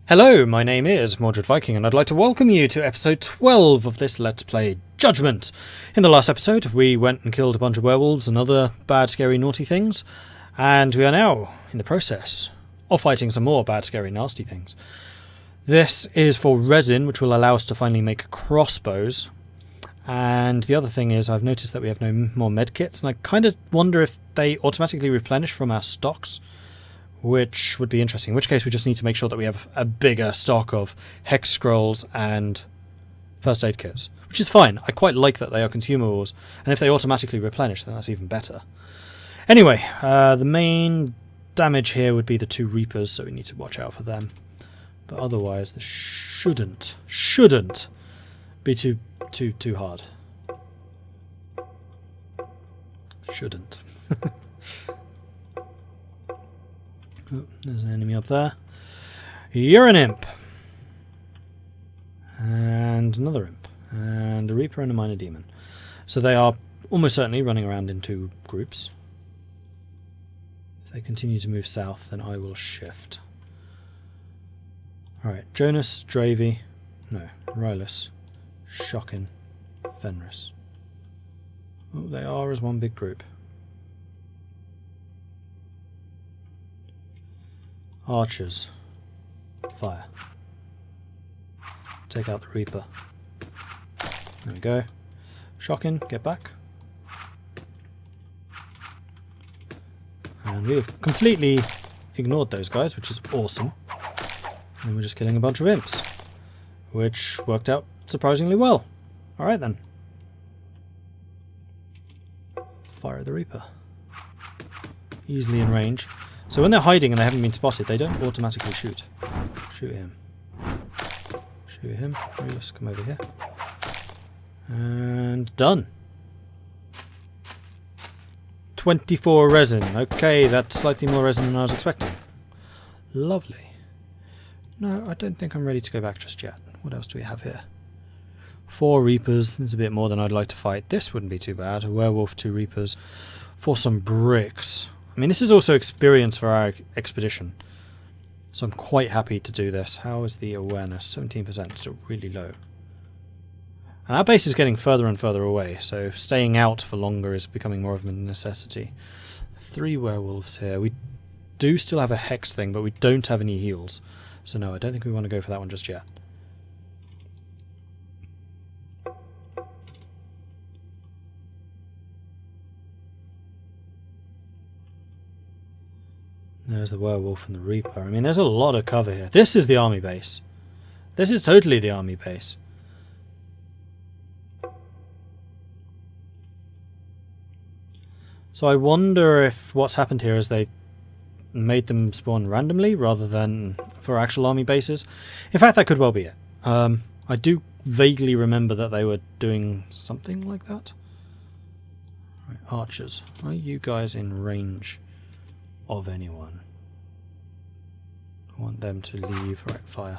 Hello, my name is Mordred Viking, and I'd like to welcome you to episode 12 of this Let's Play Judgment. In the last episode, we went and killed a bunch of werewolves and other bad, scary, naughty things, and we are now in the process of fighting some more bad, scary, nasty things. This is for resin, which will allow us to finally make crossbows. And the other thing is, I've noticed that we have no more medkits, and I kind of wonder if they automatically replenish from our stocks, which would be interesting. In which case we just need to make sure that we have a bigger stock of hex scrolls and first aid kits, which is fine. I quite like that they are consumables, and if they automatically replenish, then that's even better. Anyway, the main damage here would be the two reapers, so we need to watch out for them. But otherwise, this shouldn't be too hard. Shouldn't. Oh, there's an enemy up there. You're an imp. And another imp. And a reaper and a minor demon. So they are almost certainly running around in two groups. If they continue to move south, then I will shift. Alright, Jonas, Dravy, no, Rylus, Shockin, Fenris. Oh, they are as one big group. Archers. Fire. Take out the Reaper. There we go. Shocking, get back. And we have completely ignored those guys, which is awesome. And we're just killing a bunch of imps, which worked out surprisingly well. Alright then. Fire the Reaper. Easily in range. So when they're hiding and they haven't been spotted, they don't automatically shoot. Shoot him. Shoot him. Let's come over here. And done. 24 resin. Okay, that's slightly more resin than I was expecting. Lovely. No, I don't think I'm ready to go back just yet. What else do we have here? 4 reapers. This is a bit more than I'd like to fight. This wouldn't be too bad. A werewolf, 2 reapers. For some bricks. I mean, this is also experience for our expedition, so I'm quite happy to do this. How is the awareness? 17%, still really low. And our base is getting further and further away, so staying out for longer is becoming more of a necessity. 3 werewolves here. We do still have a hex thing, but we don't have any heals. So no, I don't think we want to go for that one just yet. There's the werewolf and the reaper. I mean, there's a lot of cover here. This is the army base. This is totally the army base. So I wonder if what's happened here is they made them spawn randomly rather than for actual army bases. In fact, that could well be it. I do vaguely remember that they were doing something like that. Right, archers. Are you guys in range of anyone? I want them to leave. Right, fire.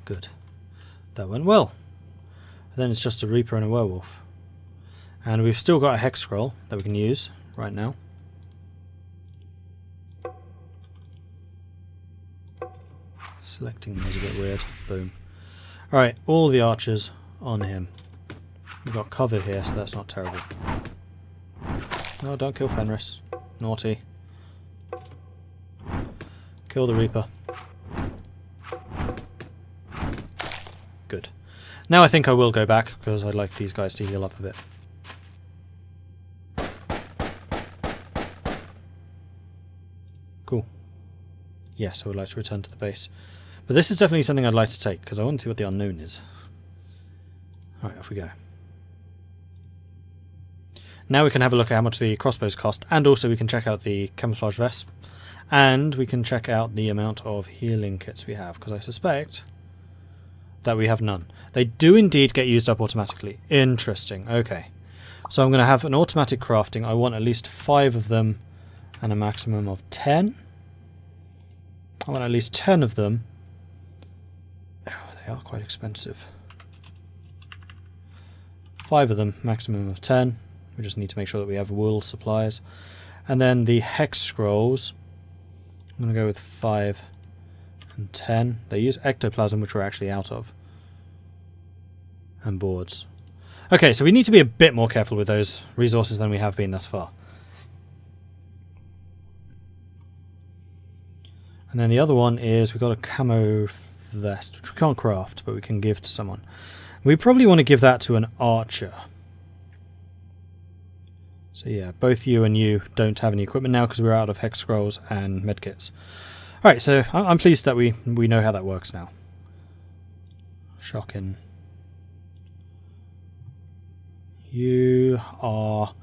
Good. That went well. Then it's just a reaper and a werewolf. And we've still got a hex scroll that we can use right now. Selecting them is a bit weird. Boom. Alright, all the archers on him. We've got cover here, so that's not terrible. No, don't kill Fenris. Naughty. Kill the Reaper. Good. Now I think I will go back, because I'd like these guys to heal up a bit. Cool. Yes, I would like to return to the base. But this is definitely something I'd like to take, because I want to see what the unknown is. Alright, off we go. Now we can have a look at how much the crossbows cost, and also we can check out the camouflage vest. And we can check out the amount of healing kits we have, because I suspect that we have none. They do indeed get used up automatically. Interesting, okay. So I'm going to have an automatic crafting. I want at least 5 of them, and a maximum of 10. I want at least 10 of them. Oh, they are quite expensive. 5 of them, maximum of 10. We just need to make sure that we have wool supplies. And then the hex scrolls, I'm going to go with 5 and 10. They use ectoplasm, which we're actually out of. And boards. Okay, so we need to be a bit more careful with those resources than we have been thus far. And then the other one is we've got a camo vest, which we can't craft, but we can give to someone. We probably want to give that to an archer. So yeah, both you and you don't have any equipment now because we're out of hex scrolls and medkits. Alright, so I'm pleased that we know how that works now. Shocking. You are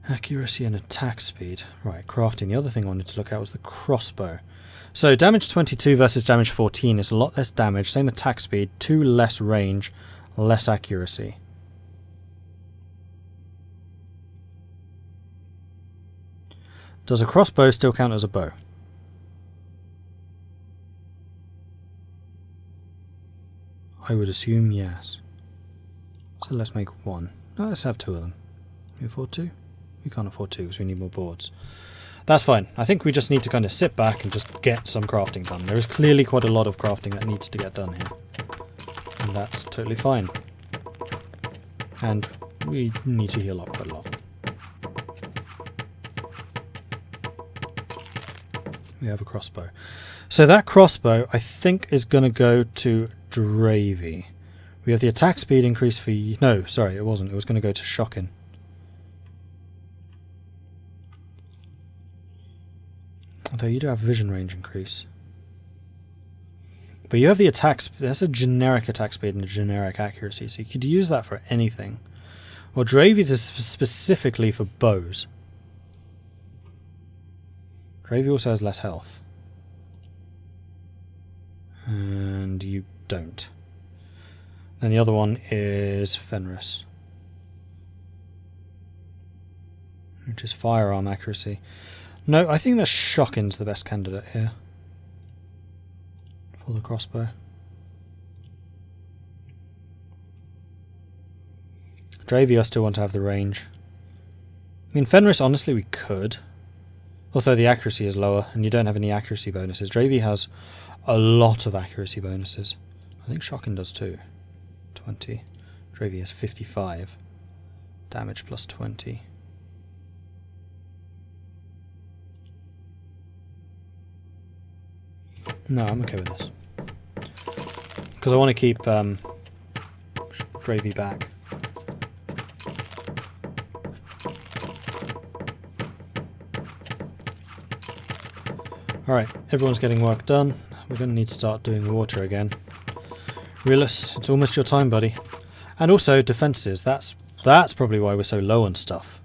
accuracy and attack speed. Right, crafting. The other thing I wanted to look at was the crossbow. So damage 22 versus damage 14 is a lot less damage, same attack speed, 2 less range, less accuracy. Does a crossbow still count as a bow? I would assume yes. So let's make 1. No, let's have 2 of them. Can we afford 2? We can't afford 2 because we need more boards. That's fine. I think we just need to kind of sit back and just get some crafting done. There is clearly quite a lot of crafting that needs to get done here. And that's totally fine. And we need to heal up quite a lot. We have a crossbow. So that crossbow, I think, is going to go to Dravy. We have the attack speed increase for... No, sorry, it wasn't. It was going to go to Shocking. Although you do have vision range increase. But you have the attack... That's a generic attack speed and a generic accuracy, so you could use that for anything. Well, Dravy's is specifically for bows. Dravy also has less health. And you don't. And the other one is Fenris, which is firearm accuracy. No, I think that Shocking's the best candidate here for the crossbow. Dravy, I still want to have the range. I mean, Fenris, honestly, we could. Although the accuracy is lower, and you don't have any accuracy bonuses. Dravy has a lot of accuracy bonuses. I think Shocking does too. 20. Dravy has 55. Damage plus 20. No, I'm okay with this. Because I want to keep Dravy back. Alright, everyone's getting work done. We're going to need to start doing water again. Realus, it's almost your time, buddy. And also defences. That's probably why we're so low on stuff.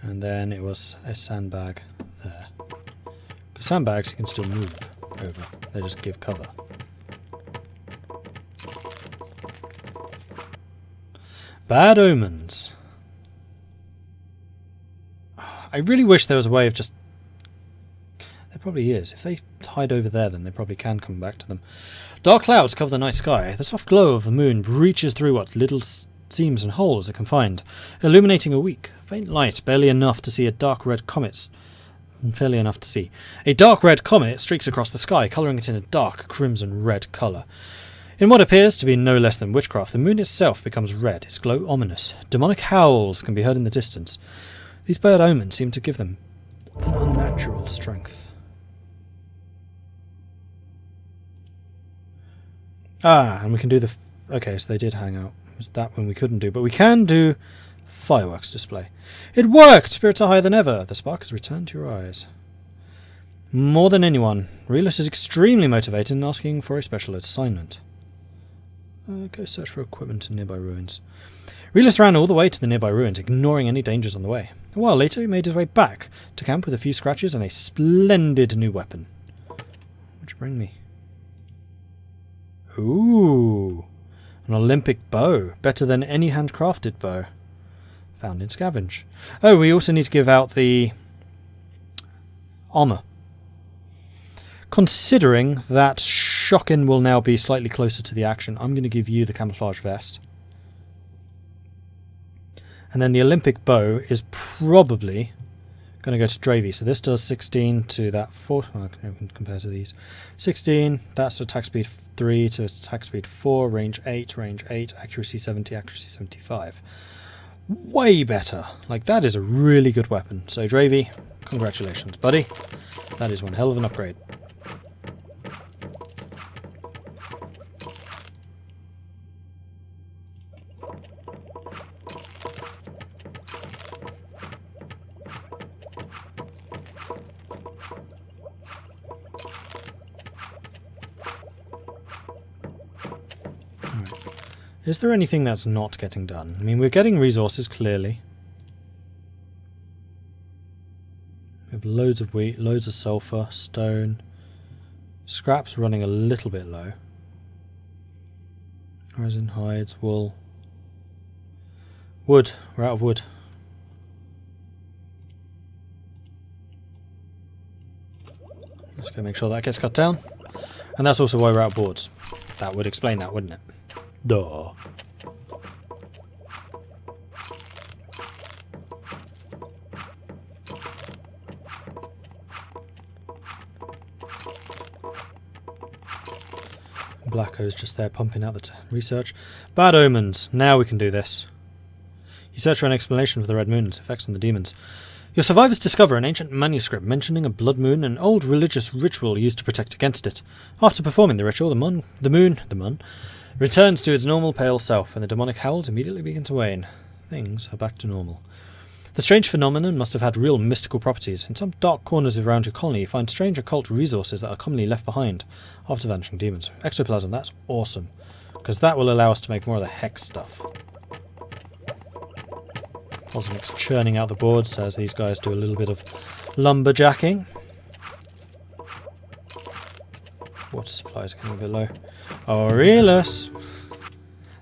And then it was a sandbag there. Because sandbags you can still move over. They just give cover. Bad omens. I really wish there was a way of just... There probably is. If they hide over there, then they probably can come back to them. Dark clouds cover the night sky. The soft glow of the moon breaches through what little seams and holes it can find, illuminating a weak, faint light, barely enough to see a dark red comet. Fairly enough to see. A dark red comet streaks across the sky, colouring it in a dark crimson red colour. In what appears to be no less than witchcraft, the moon itself becomes red, its glow ominous. Demonic howls can be heard in the distance. These bad omens seem to give them an unnatural strength. Ah, and we can do the... Okay, so they did hang out. It was that one we couldn't do, but we can do fireworks display. It worked! Spirits are higher than ever. The spark has returned to your eyes. More than anyone, Realus is extremely motivated in asking for a special assignment. Go search for equipment in nearby ruins. Realus ran all the way to the nearby ruins, ignoring any dangers on the way. A while later, he made his way back to camp with a few scratches and a splendid new weapon. What'd you bring me? Ooh, an Olympic bow. Better than any handcrafted bow. Found in Scavenge. Oh, we also need to give out the armour. Considering that Shockin will now be slightly closer to the action, I'm going to give you the camouflage vest. And then the Olympic bow is probably going to go to Dravy. So this does 16 to that 4. Oh, I can compare to these. 16, that's attack speed 3 to attack speed 4, range 8, accuracy 70, accuracy 75. Way better. Like, that is a really good weapon. So Dravy, congratulations, buddy. That is one hell of an upgrade. Is there anything that's not getting done? I mean, we're getting resources, clearly. We have loads of wheat, loads of sulfur, stone. Scrap's running a little bit low. Resin, hides, wool. Wood. We're out of wood. Let's go make sure that gets cut down. And that's also why we're out of boards. That would explain that, wouldn't it? Duh. Blacko's just there pumping out the research. Bad omens. Now we can do this. You search for an explanation for the Red Moon and its effects on the demons. Your survivors discover an ancient manuscript mentioning a blood moon, an old religious ritual used to protect against it. After performing the ritual, the moon returns to its normal pale self, and the demonic howls immediately begin to wane. Things are back to normal. The strange phenomenon must have had real mystical properties. In some dark corners around your colony, you find strange occult resources that are commonly left behind after vanishing demons. Ectoplasm, that's awesome, because that will allow us to make more of the hex stuff. Cosmic's churning out the boards as these guys do a little bit of lumberjacking. Water supplies are getting a bit low. Aurelius!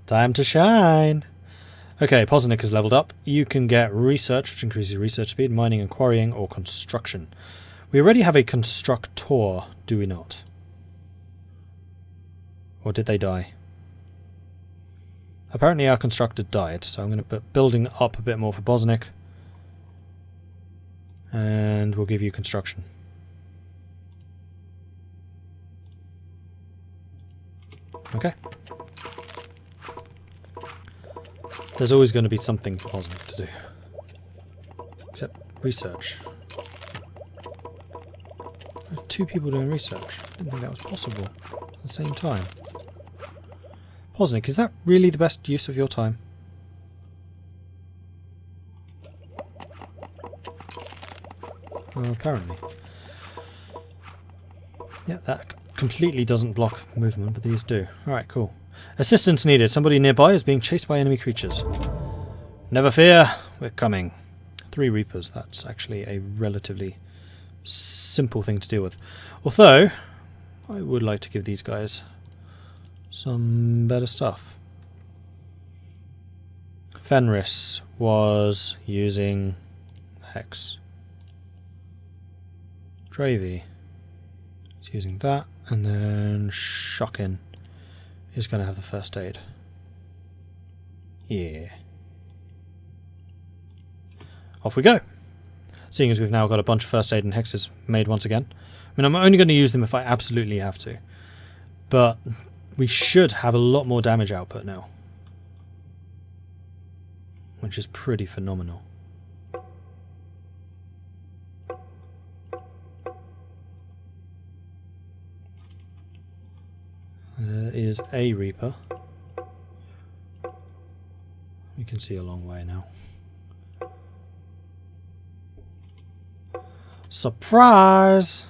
Time to shine! Okay, Poznik is leveled up. You can get research, which increases research speed, mining and quarrying, or construction. We already have a constructor, do we not? Or did they die? Apparently our constructor died, so I'm going to put building up a bit more for Bosnik. And we'll give you construction. Okay. There's always going to be something for Bosnik to do. Except research. There are 2 people doing research. I didn't think that was possible at the same time. Bosnik, is that really the best use of your time? Well, apparently. Yeah, that completely doesn't block movement, but these do. Alright, cool. Assistance needed. Somebody nearby is being chased by enemy creatures. Never fear, we're coming. 3 Reapers, that's actually a relatively simple thing to deal with. Although, I would like to give these guys some better stuff. Fenris was using Hex. Dravy is using that, and then Shockin is going to have the first aid. Yeah. Off we go. Seeing as we've now got a bunch of first aid and hexes made once again. I mean, I'm only going to use them if I absolutely have to. But we should have a lot more damage output now. Which is pretty phenomenal. There is a Reaper. You can see a long way now. Surprise!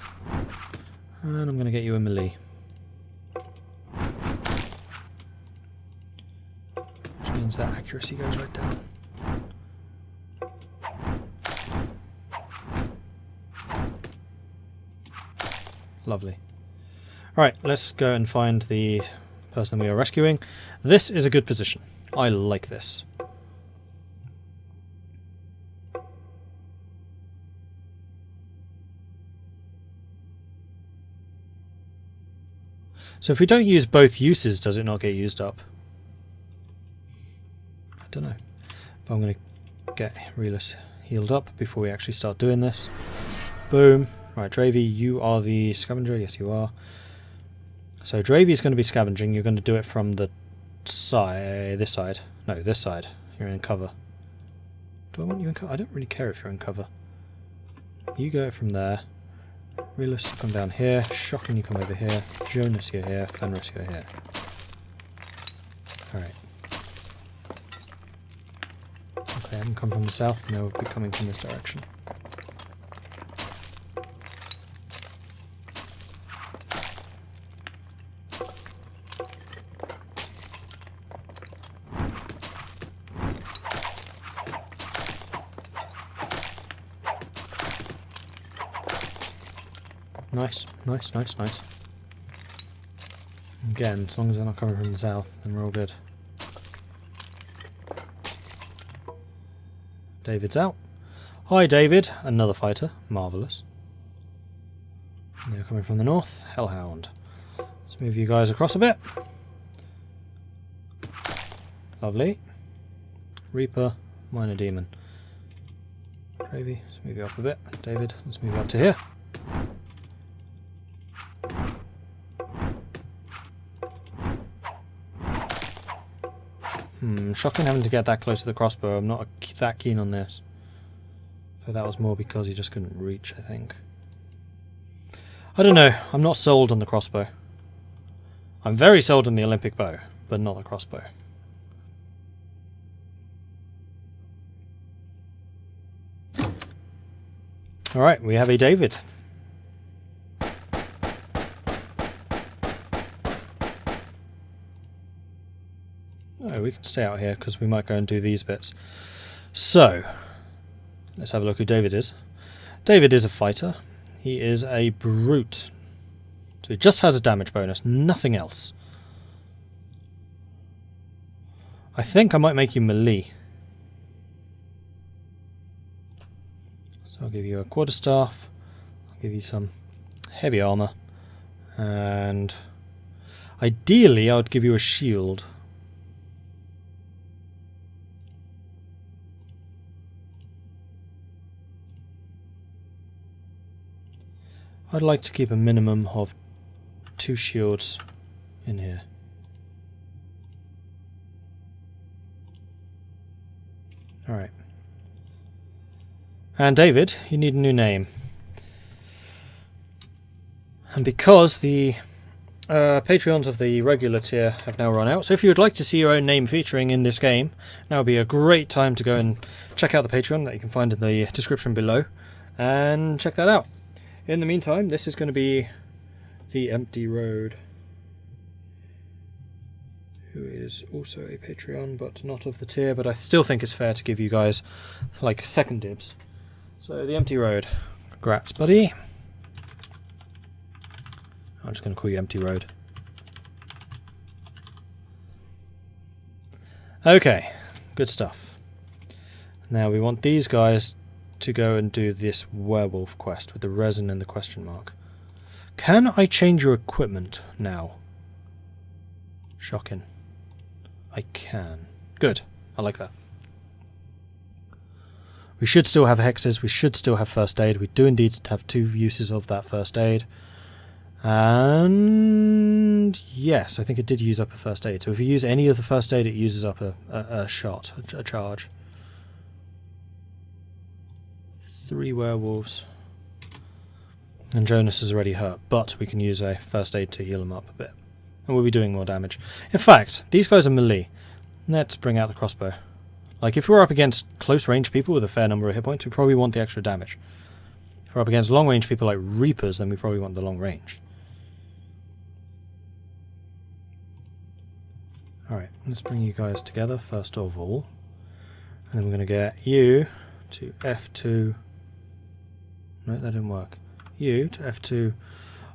And I'm going to get you a melee. Which means that accuracy goes right down. Lovely. Right, let's go and find the person we are rescuing. This is a good position. I like this. So if we don't use both uses, does it not get used up? I don't know. But I'm going to get Realus healed up before we actually start doing this. Boom. Right, Dravy, you are the scavenger. Yes, you are. So Dravy is going to be scavenging. You're going to do it from the side. This side. No, this side. You're in cover. Do I want you in cover? I don't really care if you're in cover. You go from there. Realus, come down here. Shocking, you come over here. Jonas, you're here. Fenris, you're here. Alright. Okay, I haven't come from the south. No, we'll be coming from this direction. Nice, nice, nice, nice. Again, as long as they're not coming from the south, then we're all good. David's out. Hi, David. Another fighter. Marvellous. And they're coming from the north. Hellhound. Let's move you guys across a bit. Lovely. Reaper. Minor Demon. Gravy. Let's move you up a bit. David, let's move you up to here. Shocking having to get that close to the crossbow. I'm not that keen on this. So that was more because he just couldn't reach, I think. I don't know. I'm not sold on the crossbow. I'm very sold on the Olympic bow, but not the crossbow. Alright, we have a David. No, we can stay out here because we might go and do these bits. So, let's have a look who David is. David is a fighter. He is a brute. So he just has a damage bonus, nothing else. I think I might make you melee. So I'll give you a quarterstaff. I'll give you some heavy armor. And ideally I would give you a shield. I'd like to keep a minimum of 2 shields in here. Alright. And David, you need a new name. And because the Patreons of the regular tier have now run out, so if you would like to see your own name featuring in this game, now would be a great time to go and check out the Patreon that you can find in the description below, and check that out. In the meantime, this is going to be the Empty Road, who is also a Patreon, but not of the tier, but I still think it's fair to give you guys, like, second dibs. So, the Empty Road. Congrats, buddy. I'm just going to call you Empty Road. Okay, good stuff. Now we want these guys to go and do this werewolf quest with the resin and the question mark. Can I change your equipment now? Shocking. I can. Good. I like that. We should still have hexes. We should still have first aid. We do indeed have 2 uses of that first aid. And yes, I think it did use up a first aid. So if you use any of the first aid, it uses up a shot, a charge. 3 werewolves. And Jonas is already hurt, but we can use a first aid to heal him up a bit. And we'll be doing more damage. In fact, these guys are melee. Let's bring out the crossbow. Like, if we're up against close range people with a fair number of hit points, we probably want the extra damage. If we're up against long range people like Reapers, then we probably want the long range. Alright, let's bring you guys together first of all. And then we're going to get you to F2. No, that didn't work. You to F2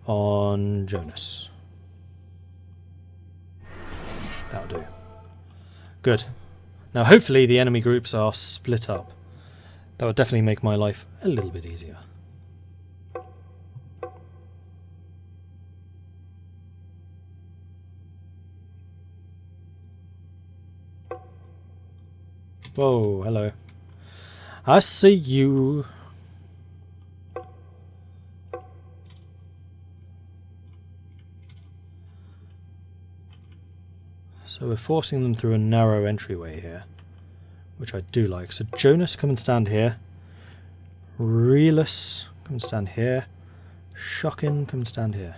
on Jonas. That'll do. Good. Now hopefully the enemy groups are split up. That would definitely make my life a little bit easier. Whoa, hello. I see you. So we're forcing them through a narrow entryway here, which I do like. So Jonas, come and stand here. Relus, come and stand here. Shocking, come and stand here.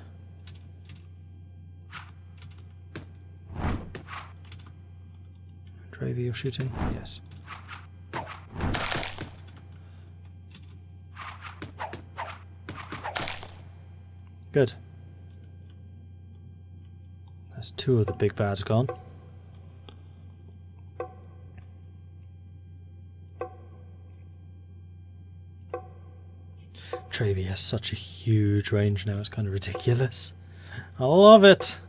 Dravy, you're shooting? Yes. Good. There's two of the big bads gone. Travy has such a huge range now, it's kind of ridiculous. I love it!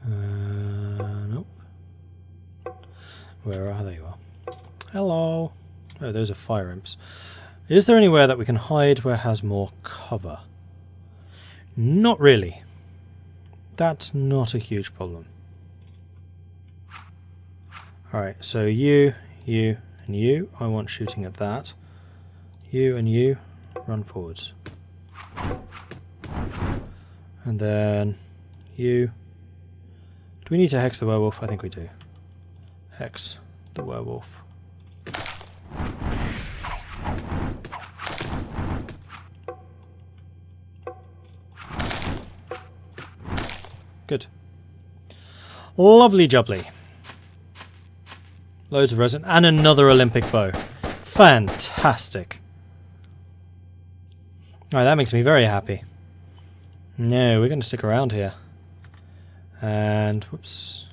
Nope. Where are they? You are. Hello! Oh, those are fire imps. Is there anywhere that we can hide where it has more cover? Not really. That's not a huge problem. Alright, so you, and you, I want shooting at that. You and you, run forwards. And then you. Do we need to hex the werewolf? I think we do. Hex the werewolf. Good. Lovely jubbly. Loads of resin and another Olympic bow. Fantastic. Alright, that makes me very happy. No, we're going to stick around here. And, whoops.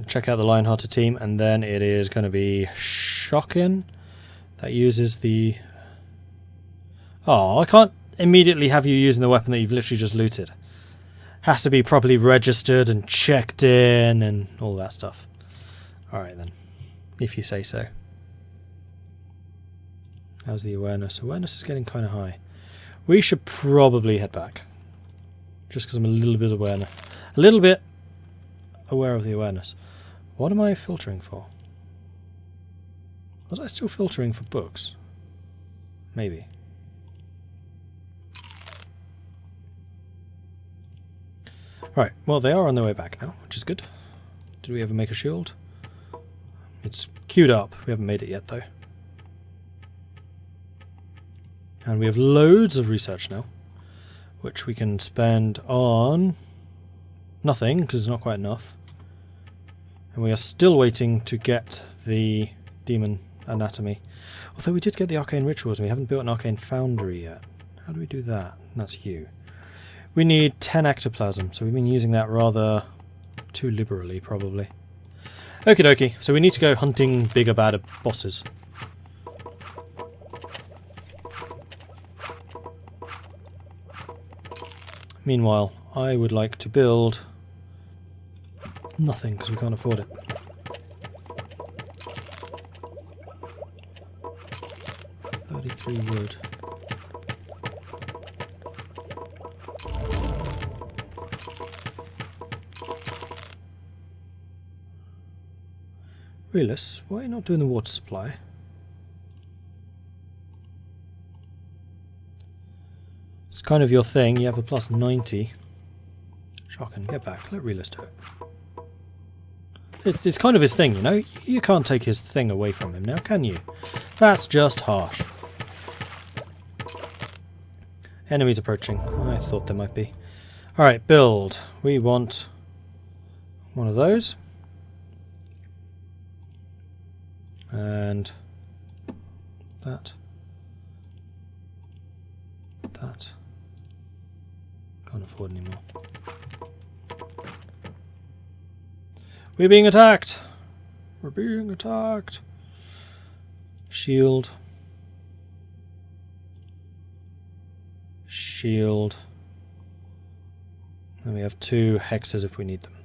Check out the Lionhearted team, and then it is going to be Shocking. That uses the... Oh, I can't immediately have you using the weapon that you've literally just looted. Has to be properly registered and checked in and all that stuff. Alright then, if you say so. How's the awareness? Awareness is getting kind of high. We should probably head back. Just because I'm a little bit aware of the awareness. What am I filtering for? Was I still filtering for books? Maybe. Right, well they are on their way back now, which is good. Did we ever make a shield? It's queued up. We haven't made it yet though. And we have loads of research now, which we can spend on nothing, because it's not quite enough. And we are still waiting to get the demon anatomy. Although we did get the arcane rituals, and we haven't built an arcane foundry yet. How do we do that? That's you. We need 10 ectoplasm, so we've been using that rather too liberally, probably. Okie dokie, so we need to go hunting bigger, badder bosses. Meanwhile, I would like to build nothing, because we can't afford it. Wood. Relus, why are you not doing the water supply? It's kind of your thing, you have a plus 90. Shocking, get back, let Relus do it. It's kind of his thing, you know? You can't take his thing away from him now, can you? That's just harsh. Enemies approaching. I thought there might be. Alright, build. We want one of those. And that. That. Can't afford any more. We're being attacked! We're being attacked! Shield. Shield. And we have 2 hexes if we need them.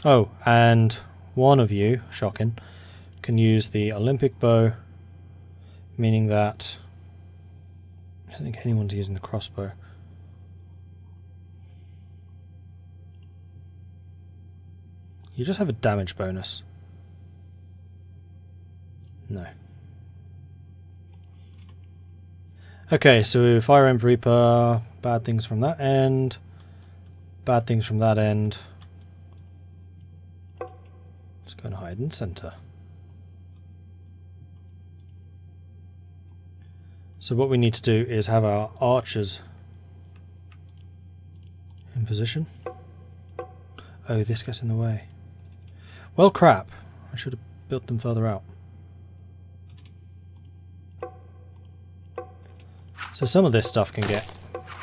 Oh, and one of you, Shocking, can use the Olympic bow, meaning that I don't think anyone's using the crossbow. You just have a damage bonus. No. Okay, so Fire Emp Reaper, bad things from that end. Bad things from that end. Let's go and hide in the centre. So what we need to do is have our archers in position. Oh, this gets in the way. Well, crap. I should have built them further out. So some of this stuff can get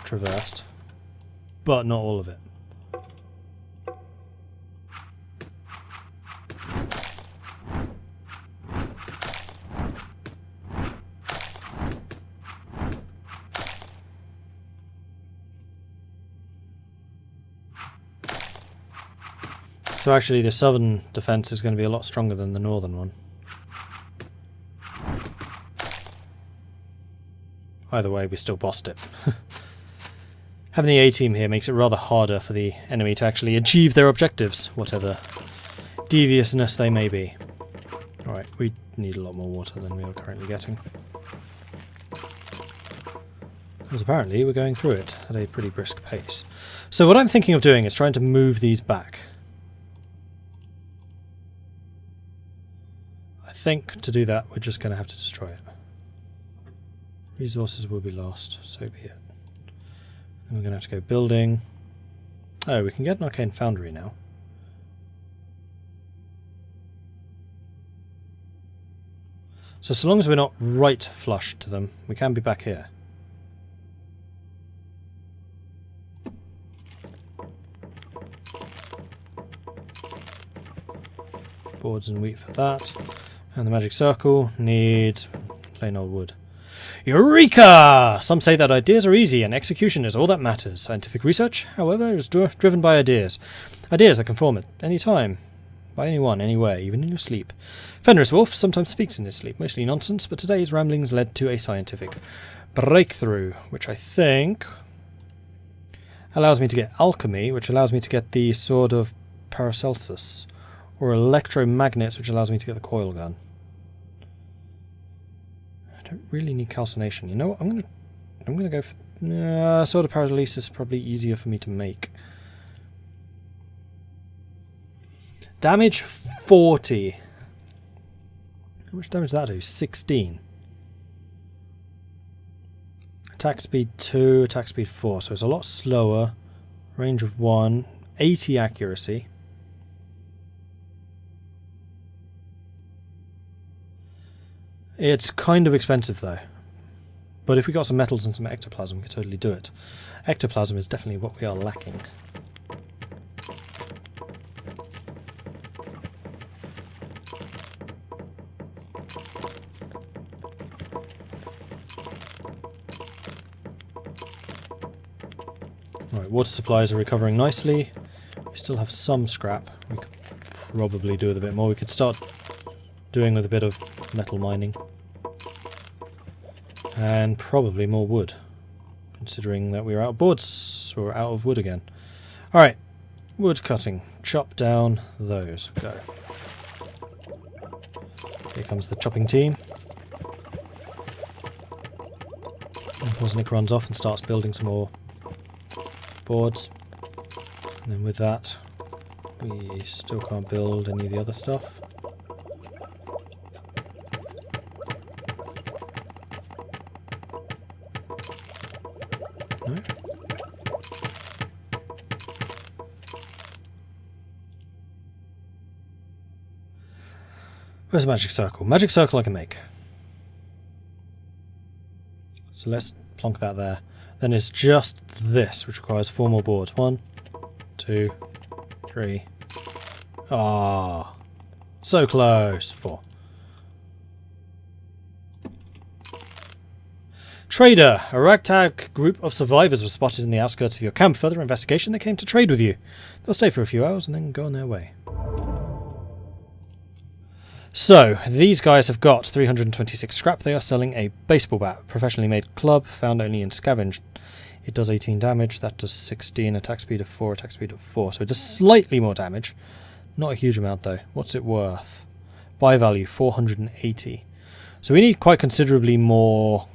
traversed, but not all of it. So actually the southern defence is going to be a lot stronger than the northern one. Either way, we still bossed it. Having the A-team here makes it rather harder for the enemy to actually achieve their objectives, whatever deviousness they may be. Alright, we need a lot more water than we are currently getting. Because apparently we're going through it at a pretty brisk pace. So what I'm thinking of doing is trying to move these back. I think to do that we're just going to have to destroy it. Resources will be lost, so be it. Then we're going to have to go building. Oh, we can get an arcane foundry now. So long as we're not right flush to them, we can be back here. Boards and wheat for that. And the magic circle needs plain old wood. Eureka! Some say that ideas are easy and execution is all that matters. Scientific research, however, is driven by ideas. Ideas that can form at any time, by anyone, anywhere, even in your sleep. Fenris Wolf sometimes speaks in his sleep, mostly nonsense, but today's ramblings led to a scientific breakthrough, which I think allows me to get alchemy, which allows me to get the Sword of Paracelsus, or electromagnets, which allows me to get the coil gun. I don't really need calcination. You know what? I'm gonna go for Sword of Paracelsus. Probably easier for me to make. Damage 40. How much damage does that do? 16. Attack speed 2, attack speed 4. So it's a lot slower. Range of 1. 80 accuracy. It's kind of expensive though. But if we got some metals and some ectoplasm, we could totally do it. Ectoplasm is definitely what we are lacking. Right, water supplies are recovering nicely. We still have some scrap. We could probably do with a bit more. We could start doing with a bit of metal mining. And probably more wood, considering that we're out of boards, or out of wood again. Alright, wood cutting. Chop down those. Go. Here comes the chopping team. And Wozniak runs off and starts building some more boards. And then with that, we still can't build any of the other stuff. No? Where's the magic circle? Magic circle I can make. So let's plonk that there. Then it's just this, which requires 4 more boards. 1, 2, 3. Ah, so close. 4. Trader. A ragtag group of survivors was spotted in the outskirts of your camp. Further investigation, they came to trade with you. They'll stay for a few hours and then go on their way. So, these guys have got 326 scrap. They are selling a baseball bat, professionally made club, found only in Scavenged. It does 18 damage, that does 16, attack speed of 4, attack speed of 4. So it does slightly more damage Not a huge amount though. What's it worth? Buy value 480. So we need quite considerably more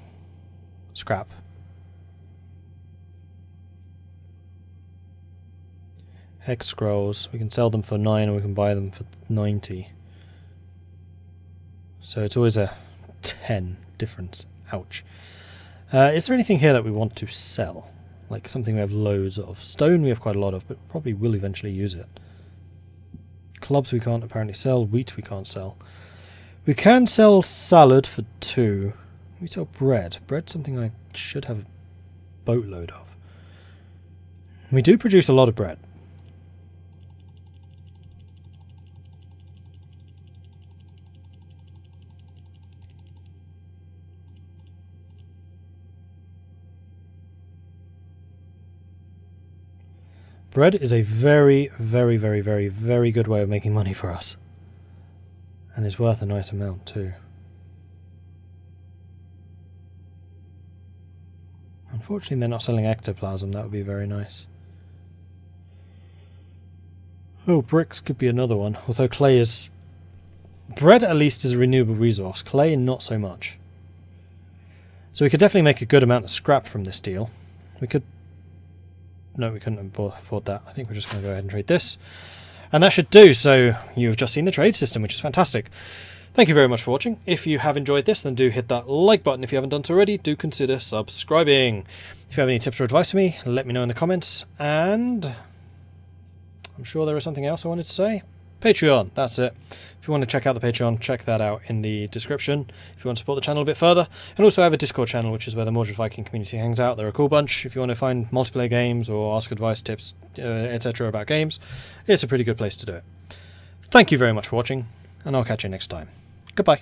scrap. Hex scrolls. We can sell them for 9 and we can buy them for 90. So it's always a 10 difference. Ouch. Is there anything here that we want to sell? Like something we have loads of. Stone we have quite a lot of, but probably will eventually use it. Clubs we can't apparently sell. Wheat we can't sell. We can sell salad for 2. We sell bread. Bread's something I should have a boatload of. We do produce a lot of bread. Bread is a very, very, very, very, very good way of making money for us. And is worth a nice amount too. Unfortunately they're not selling ectoplasm, that would be very nice. Oh, bricks could be another one, although clay is... Bread at least is a renewable resource, clay not so much. So we could definitely make a good amount of scrap from this deal. We could... No, we couldn't afford that. I think we're just going to go ahead and trade this. And that should do. So you've just seen the trade system, which is fantastic. Thank you very much for watching. If you have enjoyed this, then do hit that like button. If you haven't done so already, do consider subscribing. If you have any tips or advice for me, let me know in the comments. And I'm sure there was something else I wanted to say. Patreon, that's it. If you want to check out the Patreon, check that out in the description. If you want to support the channel a bit further. And also I have a Discord channel, which is where the Mordred Viking community hangs out. They're a cool bunch. If you want to find multiplayer games or ask advice, tips, etc. about games, it's a pretty good place to do it. Thank you very much for watching, and I'll catch you next time. Goodbye.